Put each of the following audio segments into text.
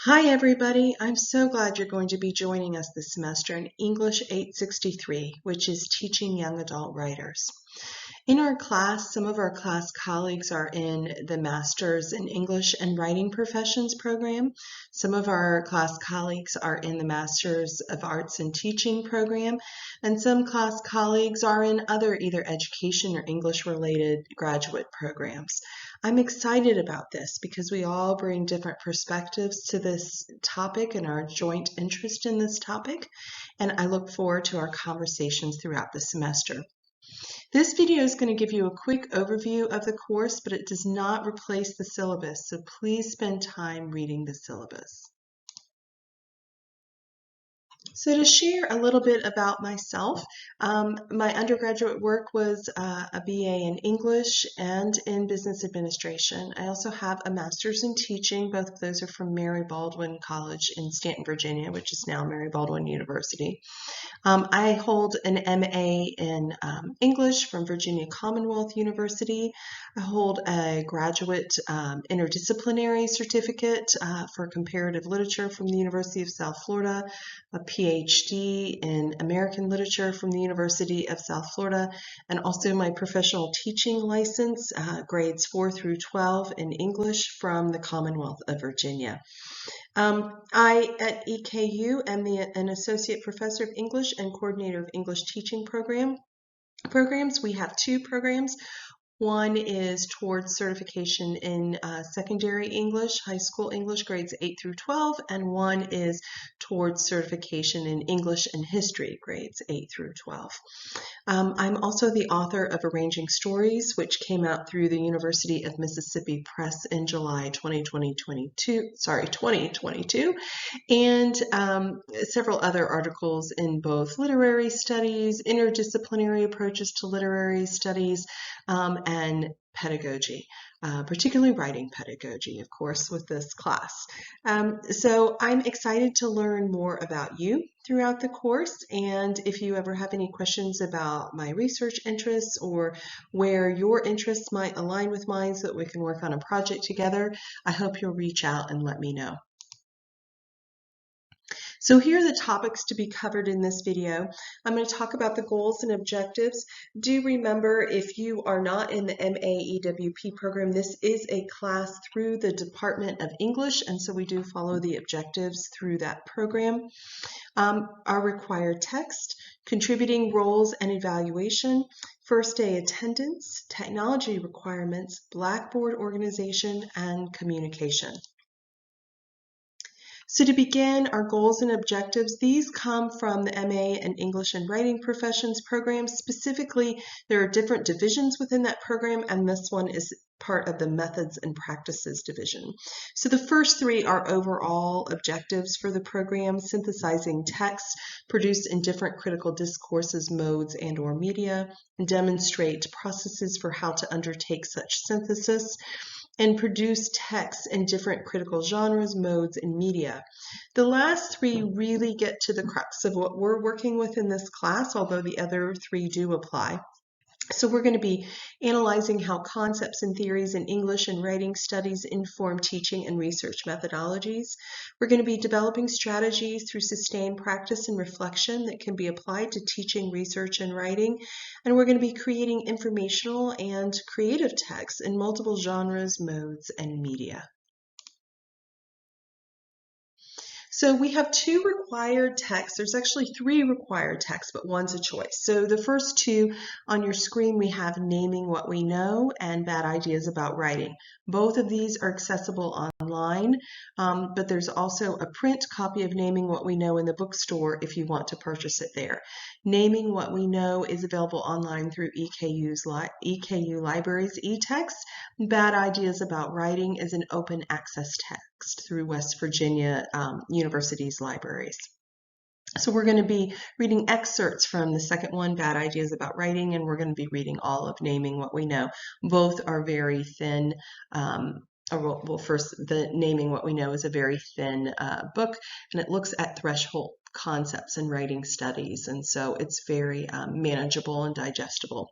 Hi everybody, I'm so glad you're going to be joining us this semester in English 863, which is Teaching Young Adult Writers. In our class, some of our class colleagues are in the Masters in English and Writing Professions program. Some of our class colleagues are in the Masters of Arts in Teaching program, and some class colleagues are in other either education or English-related graduate programs. I'm excited about this because we all bring different perspectives to this topic and our joint interest in this topic, and I look forward to our conversations throughout the semester. This video is going to give you a quick overview of the course, but it does not replace the syllabus, so please spend time reading the syllabus. So to share a little bit about myself, my undergraduate work was a BA in English and in Business Administration. I also have a master's in teaching. Both of those are from Mary Baldwin College in Stanton, Virginia, which is now Mary Baldwin University. I hold an MA in English from Virginia Commonwealth University. I hold a graduate interdisciplinary certificate for comparative literature from the University of South Florida, a PhD in American literature from the University of South Florida, and also my professional teaching license, grades 4 through 12 in English from the Commonwealth of Virginia. I, at EKU, am an associate professor of English and coordinator of English teaching programs. We have two programs. One is towards certification in secondary English, high school English, grades 8 through 12, and one is towards certification in English and history, grades 8 through 12. I'm also the author of Arranging Stories, which came out through the University of Mississippi Press in July 2022, and several other articles in both literary studies, interdisciplinary approaches to literary studies, and pedagogy, particularly writing pedagogy, of course, with this class. So I'm excited to learn more about you throughout the course, and if you ever have any questions about my research interests or where your interests might align with mine so that we can work on a project together, I hope you'll reach out and let me know. So here are the topics to be covered in this video. I'm going to talk about the goals and objectives. Do remember, if you are not in the MAEWP program, this is a class through the Department of English, and so we do follow the objectives through that program. Our required text, contributing roles and evaluation, first day attendance, technology requirements, Blackboard organization, and communication. So to begin, our goals and objectives, these come from the MA and English and Writing Professions program. Specifically, there are different divisions within that program, and this one is part of the Methods and Practices division. So the first three are overall objectives for the program: synthesizing text produced in different critical discourses, modes, and/or media, and demonstrate processes for how to undertake such synthesis, and produce texts in different critical genres, modes, and media. The last three really get to the crux of what we're working with in this class, although the other three do apply. So we're going to be analyzing how concepts and theories in English and writing studies inform teaching and research methodologies. We're going to be developing strategies through sustained practice and reflection that can be applied to teaching, research, and writing. And we're going to be creating informational and creative texts in multiple genres, modes, and media. So we have two required texts. There's actually three required texts, but one's a choice. So the first two on your screen, we have Naming What We Know and Bad Ideas About Writing. Both of these are accessible online, but there's also a print copy of Naming What We Know in the bookstore if you want to purchase it there. Naming What We Know is available online through EKU Libraries eText. Bad Ideas About Writing is an open access text through West Virginia University's libraries. So we're going to be reading excerpts from the second one, Bad Ideas About Writing, and we're going to be reading all of Naming What We Know. Both are very thin. Well, first, the Naming What We Know is a very thin book, and it looks at threshold concepts in writing studies, and so it's very manageable and digestible.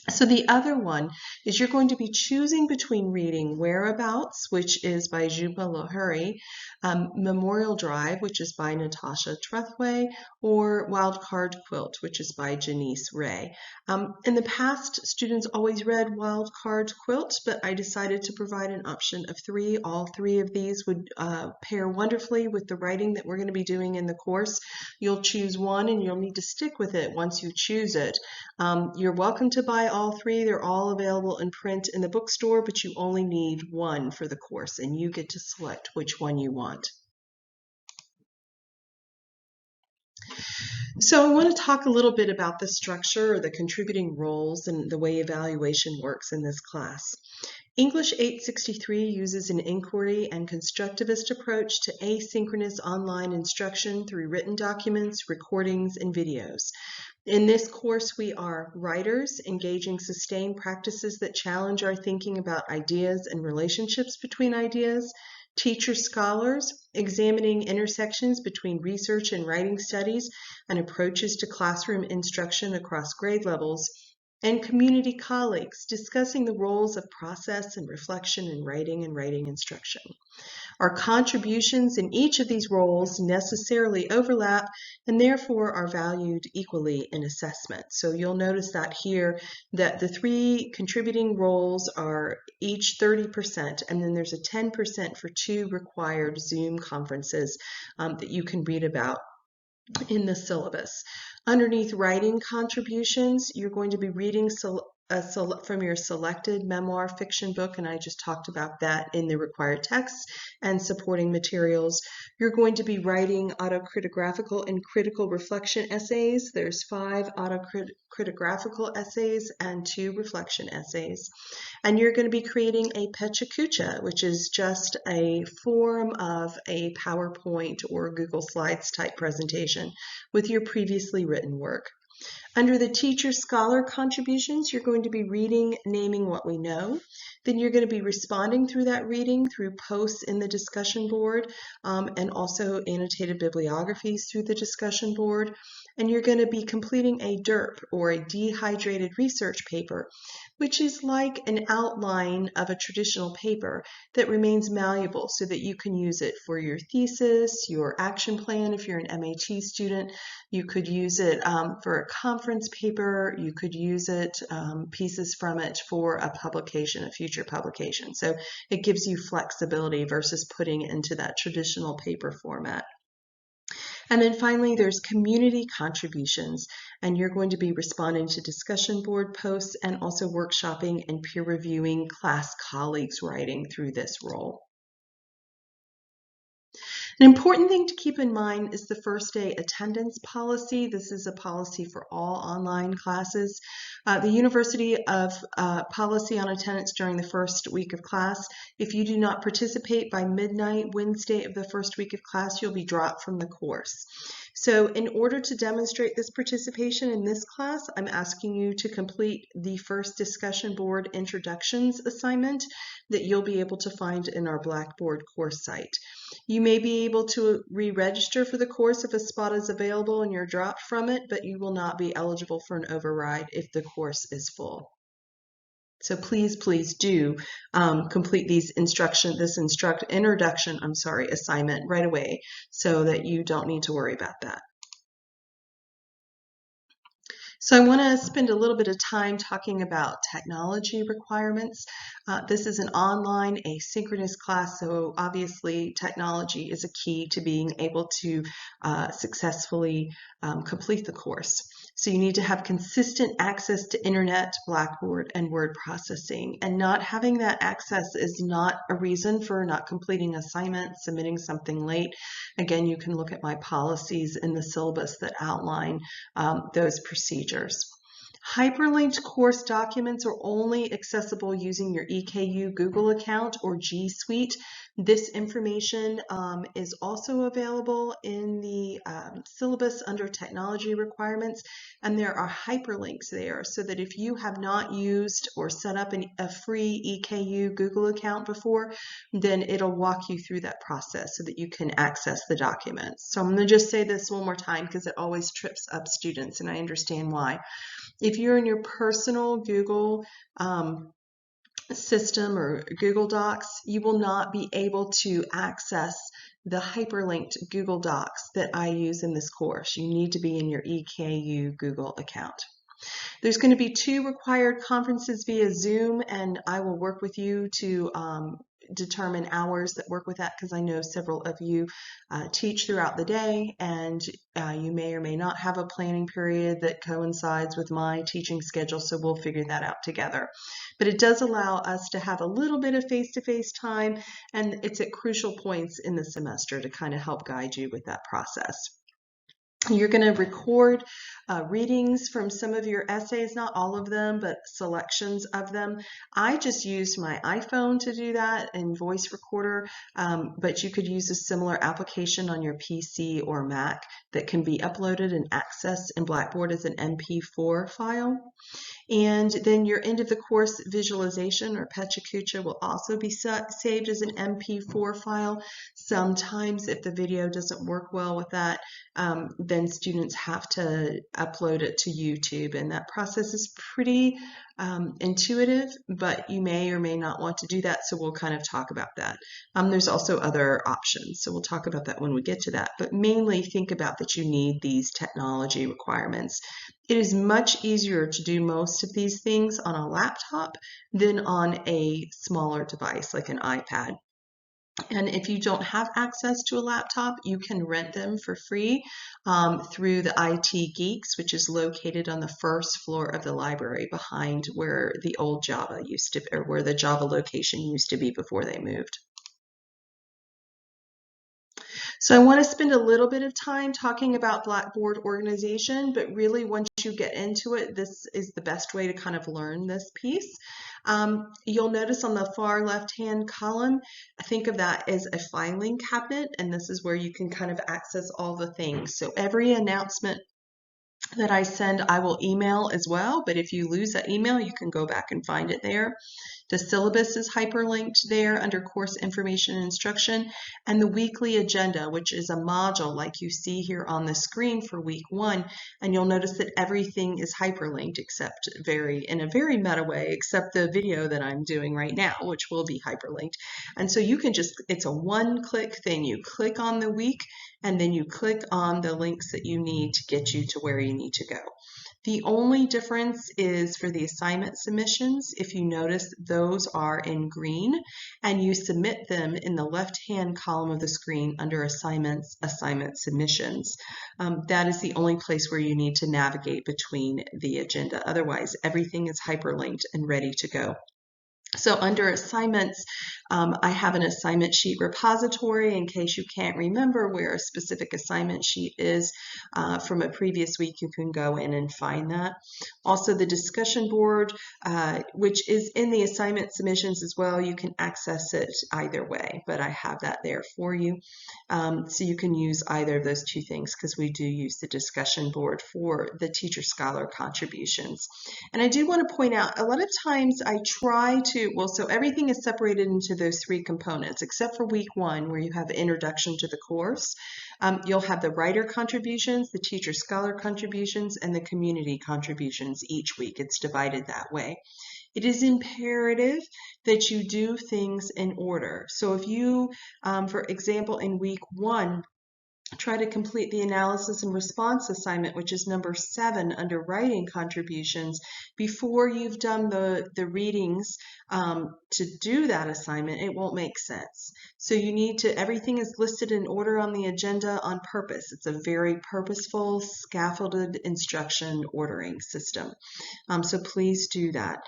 So the other one is you're going to be choosing between reading Whereabouts, which is by Juba Lahiri, Memorial Drive, which is by Natasha Trethway, or Wild Card Quilt, which is by Janice Ray. In the past, students always read Wild Card Quilt, but I decided to provide an option of 3. All 3 of these would pair wonderfully with the writing that we're going to be doing in the course. You'll choose one and you'll need to stick with it once you choose it. You're welcome to buy all 3. They're all available in print in the bookstore, but you only need one for the course, and you get to select which one you want. So I want to talk a little bit about the structure or the contributing roles and the way evaluation works in this class. English 863 uses an inquiry and constructivist approach to asynchronous online instruction through written documents, recordings, and videos. In this course, we are writers engaging sustained practices that challenge our thinking about ideas and relationships between ideas, teacher scholars examining intersections between research and writing studies and approaches to classroom instruction across grade levels, and community colleagues discussing the roles of process and reflection in writing and writing instruction. Our contributions in each of these roles necessarily overlap and therefore are valued equally in assessment. So you'll notice that here that the 3 contributing roles are each 30%, and then there's a 10% for 2 required Zoom conferences that you can read about in the syllabus. Underneath writing contributions, you're going to be reading from your selected memoir fiction book, and I just talked about that in the required texts and supporting materials. You're going to be writing autocritigraphical and critical reflection essays. There's 5 autocritigraphical essays and 2 reflection essays. And you're going to be creating a pechakucha, which is just a form of a PowerPoint or Google Slides type presentation with your previously written work. Under the teacher scholar contributions, you're going to be reading Naming What We Know. Then you're going to be responding through that reading through posts in the discussion board and also annotated bibliographies through the discussion board. And you're going to be completing a DERP, or a dehydrated research paper, which is like an outline of a traditional paper that remains malleable so that you can use it for your thesis, your action plan if you're an MAT student. You could use it for a conference paper. You could use it, pieces from it, for a publication, a future publication. So it gives you flexibility versus putting it into that traditional paper format. And then finally, there's community contributions, and you're going to be responding to discussion board posts and also workshopping and peer reviewing class colleagues' writing through this role. An important thing to keep in mind is the first day attendance policy. This is a policy for all online classes. The University of Policy on Attendance during the first week of class. If you do not participate by midnight Wednesday of the first week of class, you'll be dropped from the course. So in order to demonstrate this participation in this class, I'm asking you to complete the first discussion board introductions assignment that you'll be able to find in our Blackboard course site. You may be able to re-register for the course if a spot is available and you're dropped from it, but you will not be eligible for an override if the course is full. So please do complete this introduction assignment right away so that you don't need to worry about that. So I want to spend a little bit of time talking about technology requirements. This is an online asynchronous class, so obviously technology is a key to being able to successfully complete the course. So you need to have consistent access to internet, Blackboard, and word processing. And not having that access is not a reason for not completing assignments, submitting something late. Again, you can look at my policies in the syllabus that outline those procedures. Hyperlinked course documents are only accessible using your EKU Google account or G Suite. This information is also available in the syllabus under technology requirements, and there are hyperlinks there so that if you have not used or set up a free EKU Google account before, then it'll walk you through that process so that you can access the documents. So I'm going to just say this one more time because it always trips up students, and I understand why. If you're in your personal Google system or Google Docs, you will not be able to access the hyperlinked Google Docs that I use in this course. You need to be in your EKU Google account. There's going to be 2 required conferences via Zoom, and I will work with you to determine hours that work with that, because I know several of you teach throughout the day, and you may or may not have a planning period that coincides with my teaching schedule, so we'll figure that out together. But it does allow us to have a little bit of face-to-face time, and it's at crucial points in the semester to kind of help guide you with that process. You're going to record readings from some of your essays, not all of them, but selections of them. I just used my iPhone to do that in voice recorder, but you could use a similar application on your PC or Mac that can be uploaded and accessed in Blackboard as an MP4 file. And then your end of the course visualization or PechaKucha will also be saved as an MP4 file. Sometimes if the video doesn't work well with that, then students have to upload it to YouTube, and that process is pretty intuitive, but you may or may not want to do that, so we'll kind of talk about that. There's also other options, so we'll talk about that when we get to that, but mainly think about that you need these technology requirements. It is much easier to do most of these things on a laptop than on a smaller device like an iPad. And if you don't have access to a laptop, you can rent them for free through the IT Geeks, which is located on the first floor of the library behind where the old Java used to, or where the Java location used to be before they moved. So I want to spend a little bit of time talking about Blackboard organization, but really once you get into it, this is the best way to kind of learn this piece. You'll notice on the far left-hand column, think of that as a filing cabinet, and this is where you can kind of access all the things. So every announcement that I send, I will email as well, but if you lose that email, you can go back and find it there. The syllabus is hyperlinked there under course information and instruction, and the weekly agenda, which is a module like you see here on the screen for week 1, and you'll notice that everything is hyperlinked except in a very meta way, except the video that I'm doing right now, which will be hyperlinked. And so you can just, it's a one-click thing. You click on the week, and then you click on the links that you need to get you to where you need to go. The only difference is for the assignment submissions. If you notice, those are in green, and you submit them in the left-hand column of the screen under assignments, assignment submissions. That is the only place where you need to navigate between the agenda. Otherwise, everything is hyperlinked and ready to go. So under assignments, I have an assignment sheet repository in case you can't remember where a specific assignment sheet is from a previous week. You can go in and find that. Also the discussion board, which is in the assignment submissions as well. You can access it either way, but I have that there for you. So you can use either of those 2 things, because we do use the discussion board for the teacher scholar contributions. And I do want to point out, a lot of times I try to, so everything is separated into those 3 components, except for week 1 where you have introduction to the course. You'll have the writer contributions, the teacher scholar contributions, and the community contributions each week. It's divided that way. It is imperative that you do things in order. So if you, for example, in week 1, try to complete the analysis and response assignment, which is number 7 under writing contributions, before you've done the readings to do that assignment, it won't make sense. So you need to, everything is listed in order on the agenda on purpose. It's a very purposeful, scaffolded instruction ordering system. So please do that.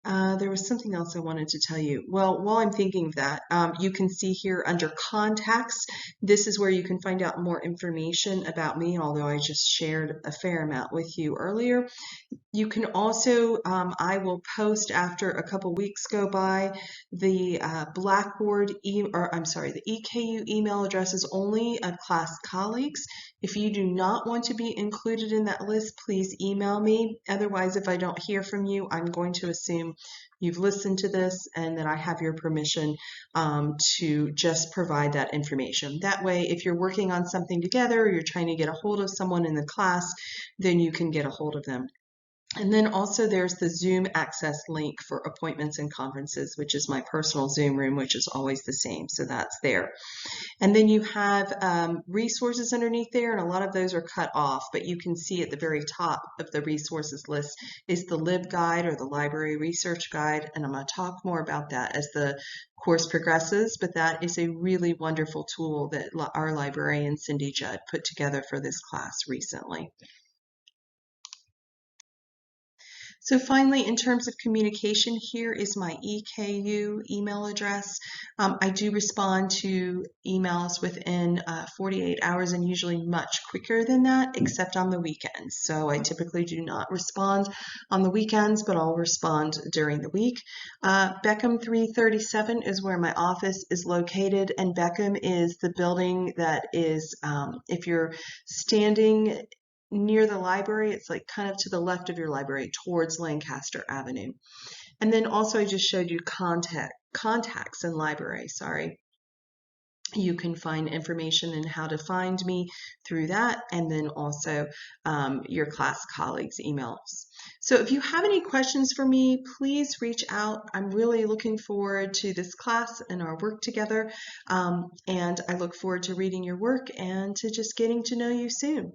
There was something else I wanted to tell you. Well, while I'm thinking of that, you can see here under contacts, this is where you can find out more information about me, although I just shared a fair amount with you earlier. You can also, I will post after a couple weeks go by, the Blackboard, the EKU email addresses only of class colleagues. If you do not want to be included in that list, please email me. Otherwise, if I don't hear from you, I'm going to assume you've listened to this and that I have your permission to just provide that information. That way, if you're working on something together or you're trying to get a hold of someone in the class, then you can get a hold of them. And then also there's the Zoom access link for appointments and conferences, which is my personal Zoom room, which is always the same. So that's there. And then you have resources underneath there, and a lot of those are cut off, but you can see at the very top of the resources list is the LibGuide, or the Library Research Guide, and I'm going to talk more about that as the course progresses, but that is a really wonderful tool that our librarian Cindy Judd put together for this class recently. So finally, in terms of communication, here is my EKU email address. I do respond to emails within 48 hours, and usually much quicker than that, except on the weekends. So I typically do not respond on the weekends, but I'll respond during the week. Beckham 337 is where my office is located, and Beckham is the building that is, if you're standing near the library, it's like kind of to the left of your library towards Lancaster Avenue. And then also I just showed you contacts in library, sorry. You can find information and how to find me through that, and then also your class colleagues' emails. So if you have any questions for me, please reach out. I'm really looking forward to this class and our work together, and I look forward to reading your work and to just getting to know you soon.